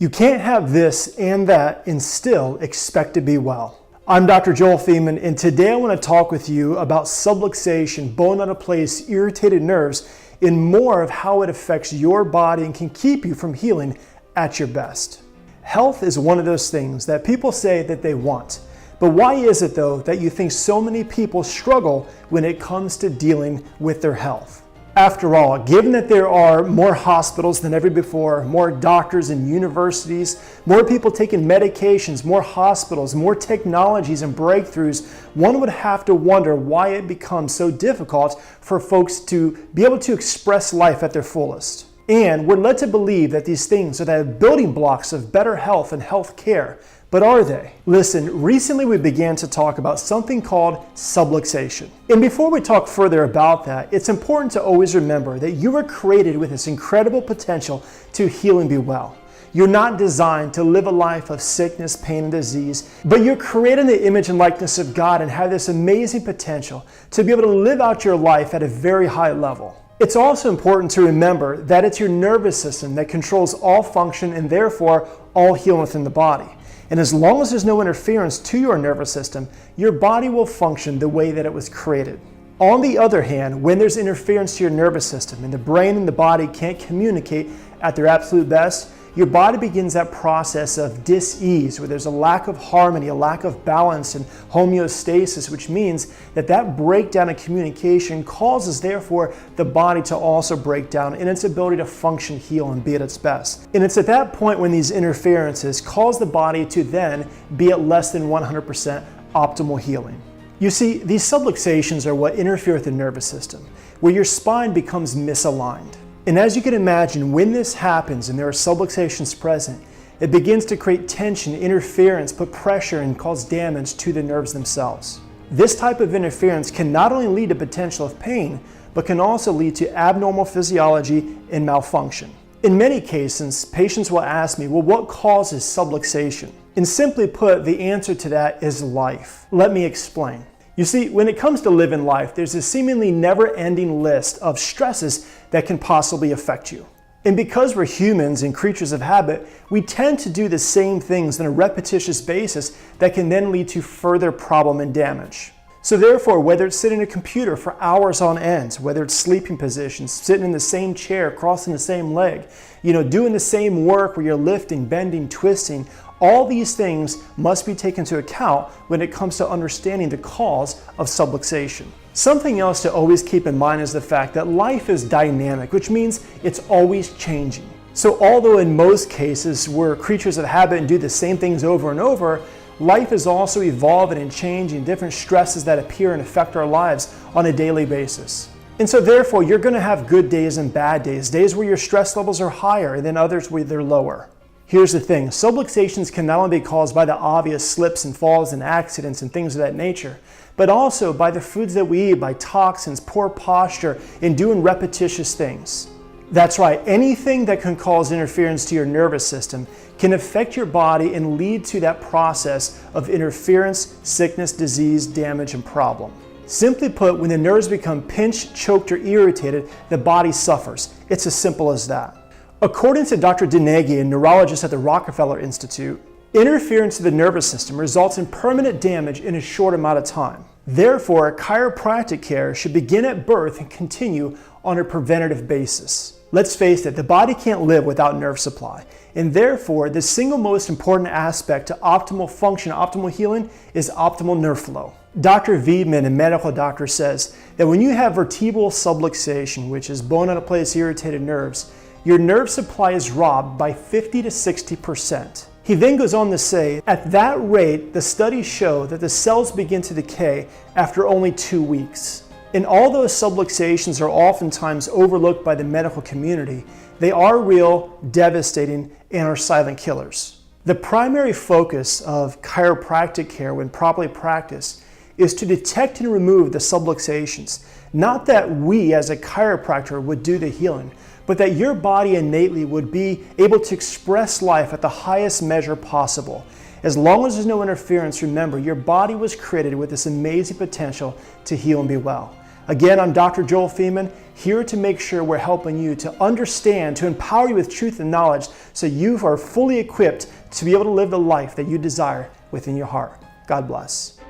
You can't have this and that and still expect to be well. I'm Dr. Joel Feeman, and today I want to talk with you about subluxation, bone out of place, irritated nerves, and more of how it affects your body and can keep you from healing at your best. Health is one of those things that people say that they want. But why is it though that you think so many people struggle when it comes to dealing with their health? After all, given that there are more hospitals than ever before, more doctors and universities, more people taking medications, more hospitals, more technologies and breakthroughs, one would have to wonder why it becomes so difficult for folks to be able to express life at their fullest. And we're led to believe that these things are the building blocks of better health and health care. But are they? Listen, recently we began to talk about something called subluxation. And before we talk further about that, it's important to always remember that you were created with this incredible potential to heal and be well. You're not designed to live a life of sickness, pain, and disease, but you're created in the image and likeness of God and have this amazing potential to be able to live out your life at a very high level. It's also important to remember that it's your nervous system that controls all function and therefore all healing within the body. And as long as there's no interference to your nervous system, your body will function the way that it was created. On the other hand, when there's interference to your nervous system and the brain and the body can't communicate at their absolute best, your body begins that process of dis-ease, where there's a lack of harmony, a lack of balance and homeostasis, which means that that breakdown in communication causes, therefore, the body to also break down in its ability to function, heal, and be at its best. And it's at that point when these interferences cause the body to then be at less than 100% optimal healing. You see, these subluxations are what interfere with the nervous system, where your spine becomes misaligned. And as you can imagine, when this happens and there are subluxations present, it begins to create tension, interference, put pressure, and cause damage to the nerves themselves. This type of interference can not only lead to potential of pain, but can also lead to abnormal physiology and malfunction. In many cases, patients will ask me, well, what causes subluxation? And simply put, the answer to that is life. Let me explain. You see, when it comes to living life, there's a seemingly never-ending list of stresses that can possibly affect you. And because we're humans and creatures of habit, we tend to do the same things on a repetitious basis that can then lead to further problem and damage. So therefore, whether it's sitting at a computer for hours on end, whether it's sleeping positions, sitting in the same chair, crossing the same leg, doing the same work where you're lifting, bending, twisting, all these things must be taken into account when it comes to understanding the cause of subluxation. Something else to always keep in mind is the fact that life is dynamic, which means it's always changing. So although in most cases we're creatures of habit and do the same things over and over, life is also evolving and changing, different stresses that appear and affect our lives on a daily basis. And so therefore, you're going to have good days and bad days, days where your stress levels are higher and then others where they're lower. Here's the thing, subluxations can not only be caused by the obvious slips and falls and accidents and things of that nature, but also by the foods that we eat, by toxins, poor posture, and doing repetitious things. That's right, anything that can cause interference to your nervous system can affect your body and lead to that process of interference, sickness, disease, damage, and problem. Simply put, when the nerves become pinched, choked, or irritated, the body suffers. It's as simple as that. According to Dr. Denegi, a neurologist at the Rockefeller Institute, interference to the nervous system results in permanent damage in a short amount of time. Therefore, chiropractic care should begin at birth and continue on a preventative basis. Let's face it, the body can't live without nerve supply, and therefore the single most important aspect to optimal function, optimal healing, is optimal nerve flow. Dr. Feeman, a medical doctor, says that when you have vertebral subluxation, which is bone out of place irritated nerves, your nerve supply is robbed by 50 to 60%. He then goes on to say, at that rate, the studies show that the cells begin to decay after only 2 weeks. And although subluxations are oftentimes overlooked by the medical community, they are real, devastating, and are silent killers. The primary focus of chiropractic care when properly practiced is to detect and remove the subluxations. Not that we as a chiropractor would do the healing, but that your body innately would be able to express life at the highest measure possible. As long as there's no interference, remember, your body was created with this amazing potential to heal and be well. Again, I'm Dr. Joel Feeman, here to make sure we're helping you to understand, to empower you with truth and knowledge so you are fully equipped to be able to live the life that you desire within your heart. God bless.